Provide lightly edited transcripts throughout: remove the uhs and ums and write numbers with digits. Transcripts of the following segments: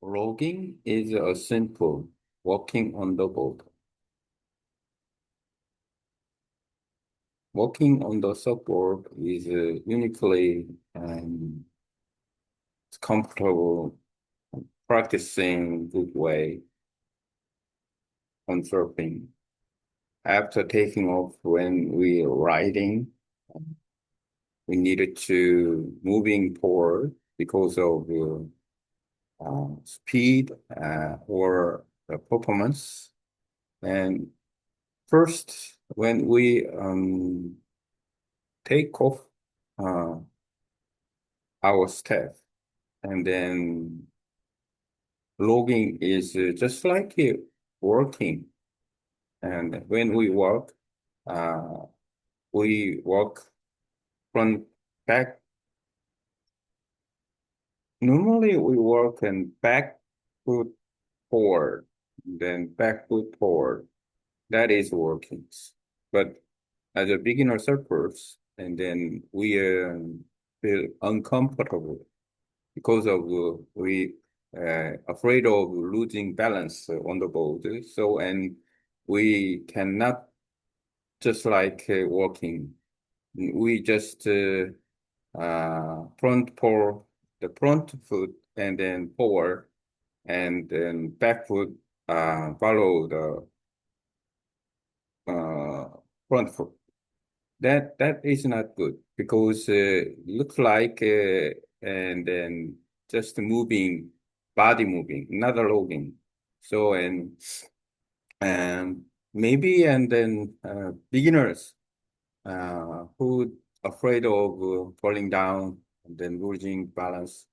Logging is a simple walking on the board. Walking on the surfboard is uniquely comfortable, practicing good way on surfing. After taking off when we riding, we needed to moving forward because of speed or performance. And first, when we take off uh, our step, and then logging is just like working. And when uh, we walk front back. Normally, we work and back foot forward, then back foot forward. That is working. But as a beginner surfers, and then we feel uncomfortable because of we afraid of losing balance on the board. So and we cannot just like walking. We just front for the front foot and then forward and then back foot follow the uh, front foot. That is not good because looks like and then just moving, body moving, not a logging. So and maybe and then beginners who afraid of falling down and then losing balance,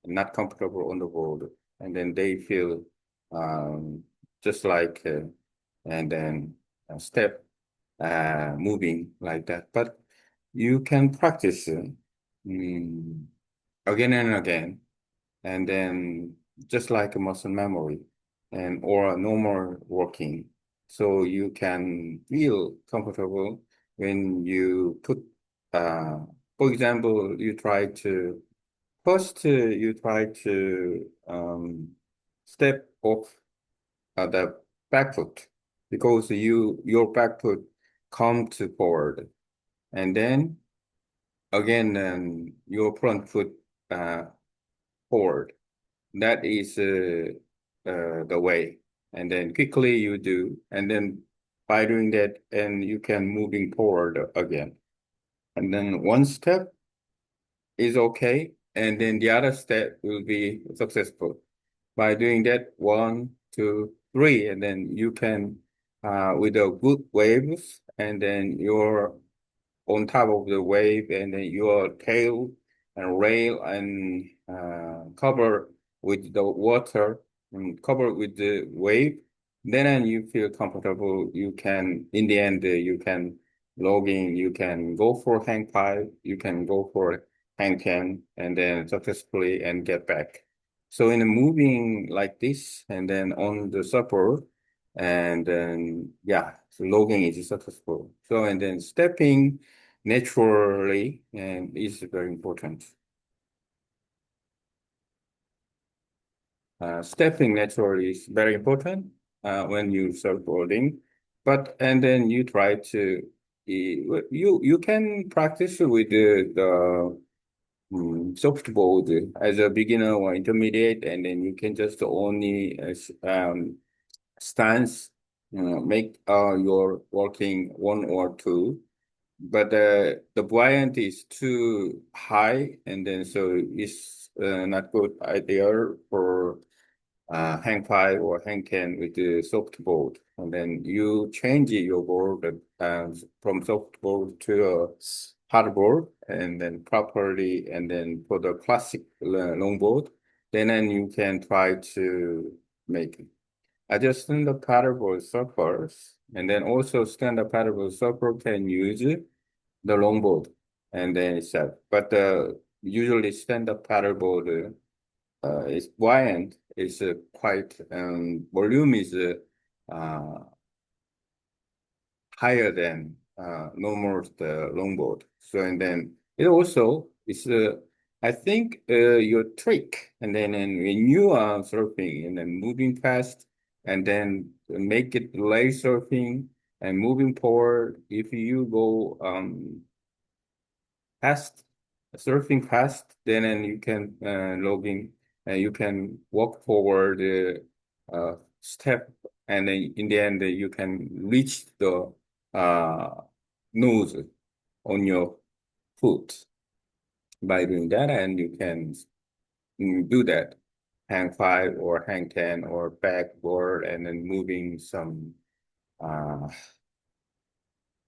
not comfortable on the board, and then they feel um, just like and then step moving like that. But you can practice mm, again and again, and then just like a muscle memory and or a normal walking. So you can feel comfortable when you put, uh, for example, you try to first you try to step off the back foot because your back foot come to forward and then again your front foot uh, forward. That is the way. And then quickly you do, and then by doing that, and you can moving forward again. And then one step is okay, and then the other step will be successful. By doing that, one, two, three, and then you can with the good waves, and then you're on top of the wave, and then your tail and rail and cover with the water and cover with the wave. Then you feel comfortable. You can, in the end, you can log in. You can go for hang five. You can go for hang 10, and then successfully and get back. So in a moving like this, and then on the support, and then yeah, so logging is successful. So and then stepping naturally and is very important. Stepping naturally is very important when you surfboarding, but and then you try to you can practice with the softboard as a beginner or intermediate, and then you can just only stance, make your walking one or two. But the buoyant is too high, and then so it's not good idea for hang five or hang 10 with the soft board. And then you change your board from soft board to a hard board, and then properly, and then for the classic longboard, then you can try to make it. Just stand-up paddleboard surfers, and then also stand-up paddleboard surfer can use the longboard and then itself. But usually stand-up paddleboard is buoyant, is quite volume is higher than normal the longboard. So and then it also is I think your trick, and then and when you are surfing and then moving fast, and then make it lay surfing and moving forward. If you go fast, surfing fast, then and you can logging, and you can walk forward step, and then in the end you can reach the uh, nose on your foot by doing that, and you can do that hang five or hang 10 or backboard and then moving some uh,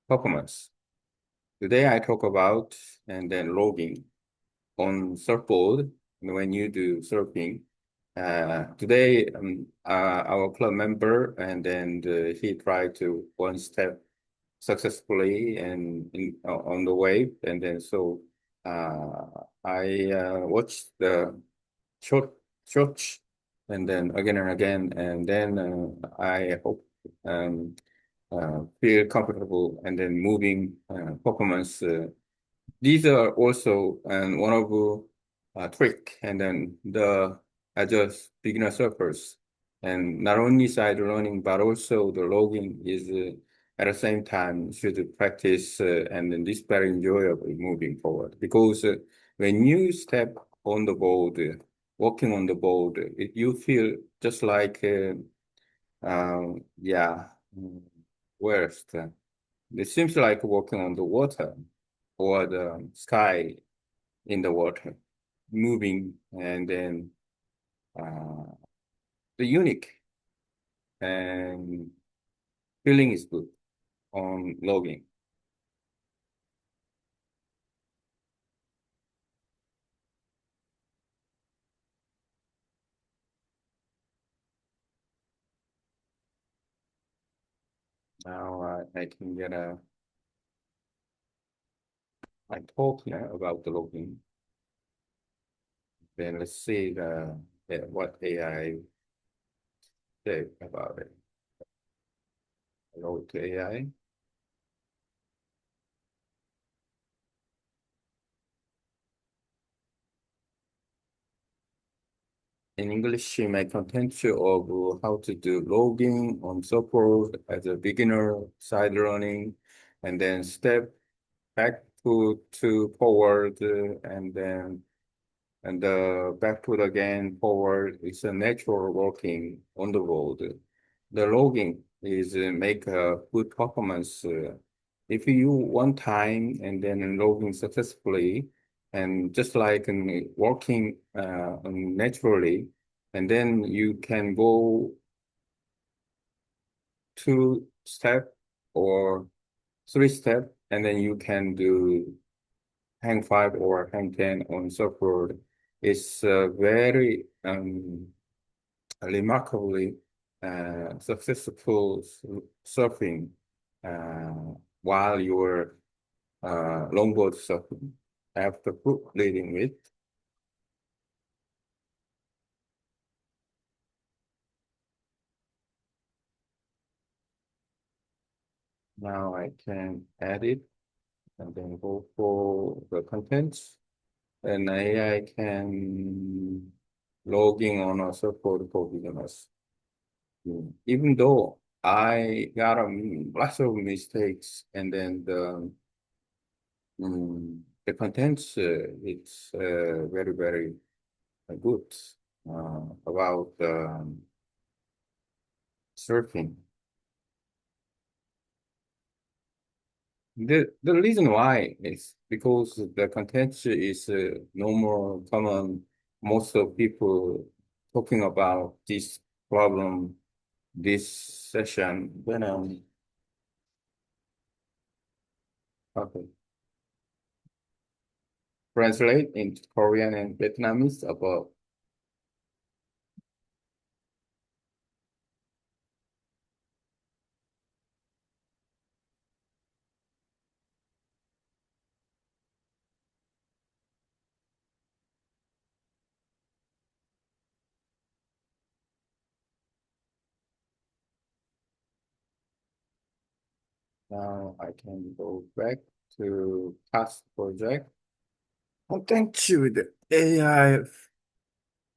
performance. Today I talk about and then logging on surfboard when you do surfing. Today, our club member and then he tried to one step successfully and on the wave, and then so I watched the short shorts and again, and then I hope feel comfortable and then moving performance. These are also and one of the trick, and then the as a beginner surfers, and not only side running but also the logging is at the same time should practice, and then this very enjoyable moving forward because when you step on the board, walking on the board, you feel just like yeah, mm, worst. It seems like walking on the water or the sky in the water, moving, and then uh, the unique and feeling is good on logging. Now I can get I talk now about the logging. Then let's see what AI say about it. Hello to AI. In English, my content of how to do logging on support as a beginner, side running, and then step back to forward, and back foot again forward. It's a natural walking on the road. The logging is make a good performance. If you one time and then logging successfully, and just like walking naturally, and then you can go two step or three step, and then you can do hang five or hang 10 on surfboard. It's very remarkably successful surfing while you're longboard surfing. After book leading with, now I can add it and then go for the contents. And AI can logging on a surfboard for beginners. Even though I got lots of mistakes, and then the contents it's very good about surfing. The reason why is because the content is no more common. Most of people talking about this problem this session. When okay, translate into Korean and Vietnamese about. Now I can go back to CAS project. Oh, thank you. AI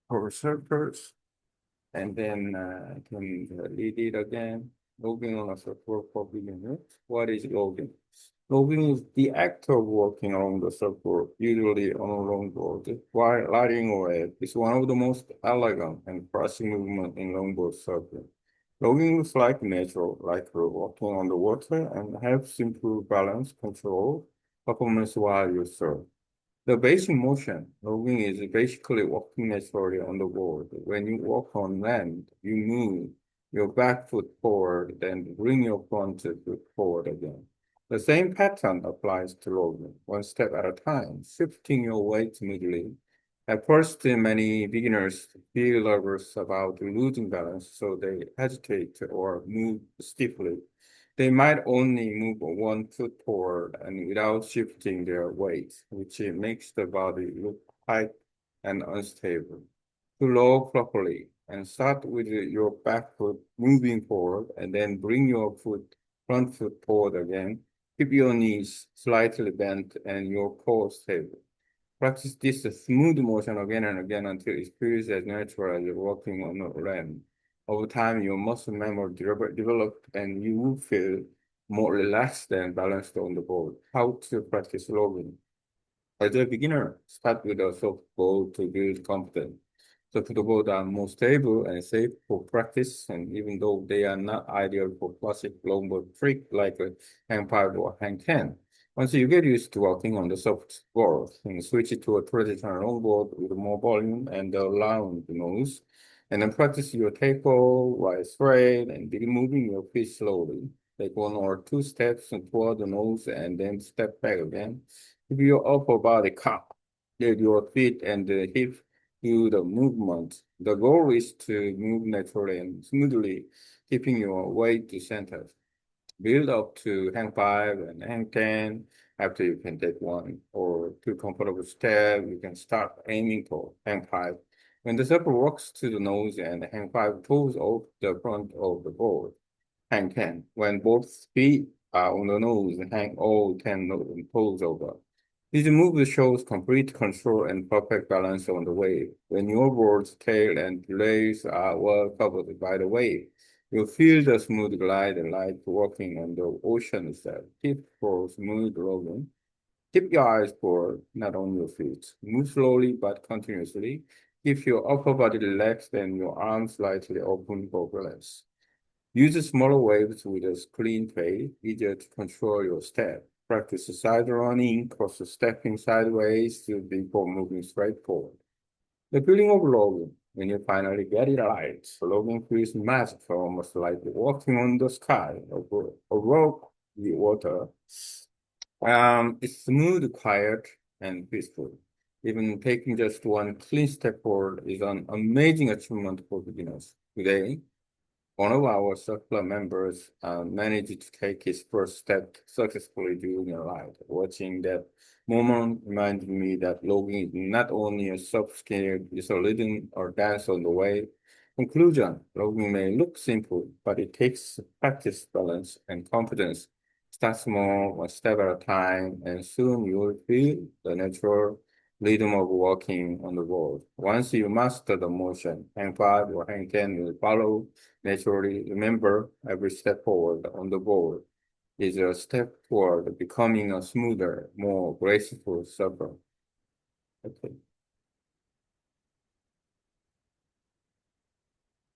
for surfers, and then I can read it again. Logging on a surfboard for beginners. What is logging? Logging is the act of walking along the surfboard, usually on a longboard, while riding a wave. It's one of the most elegant and classic movements in longboard surfing. Logging is like natural, like you're walking on the water, and helps improve balance, control, performance while you surf. The basic motion, logging is basically walking naturally on the board. When you walk on land, you move your back foot forward, then bring your front foot forward again. The same pattern applies to logging, one step at a time, shifting your weight smoothly. At first, many beginners feel nervous about losing balance, so they hesitate or move stiffly. They might only move one foot forward and without shifting their weight, which makes the body look tight and unstable. To log properly and start with your back foot moving forward and then bring your front foot forward again. Keep your knees slightly bent and your core stable. Practice this smooth motion again and again until it feels as natural as walking on a land. Over time, your muscle memory develop and you will feel more relaxed and balanced on the board. How to practice logging? As a beginner, start with a soft goal to build confidence. Surfboards are more stable and safe for practice, and even though they are not ideal for classic longboard trick like a hang five or hang 10. Once you get used to walking on the surfboard, you can switch it to a traditional longboard with more volume and a round nose, and then practice your takeoff while straight and begin moving your feet slowly. Take one or two steps toward the nose and then step back again. Keep your upper body calm. Let your feet and the hips do the movement. The goal is to move naturally and smoothly, keeping your weight to center. Build up to hang five and hang 10. After you can take one or two comfortable steps, you can start aiming for hang five. When the surfer walks to the nose and hang five pulls off the front of the board, hang 10. When both feet are on the nose, hang all 10 pulls over. This move shows complete control and perfect balance on the wave. When your board's tail and legs are well covered by the wave, you feel the smooth glide like walking on the ocean itself. Tip for smooth rolling. Keep your eyes forward, not on your feet. Move slowly but continuously. Keep your upper body relaxed and your arms slightly open for balance. Use smaller waves with a clean fade, easier to control your step. Practice side running, cross stepping sideways to before moving straight forward. The feeling of logging, when you finally get it right, logging feels magical, almost like walking on the sky above the water. It's smooth, quiet, and peaceful. Even taking just one clean step forward is an amazing achievement for beginners. Today, one of our circular members managed to take his first step successfully during a ride. Watching that moment reminded me that logging is not only a soft skill, it's a rhythm or dance on the way. Conclusion, logging may look simple, but it takes practice, balance, and confidence. Start small, one step at a time, and soon you will feel the natural rhythm of walking on the road. Once you master the motion, hang five or hang 10 will follow naturally. Remember, every step forward on the board is a step toward becoming a smoother, more graceful surfer. Okay.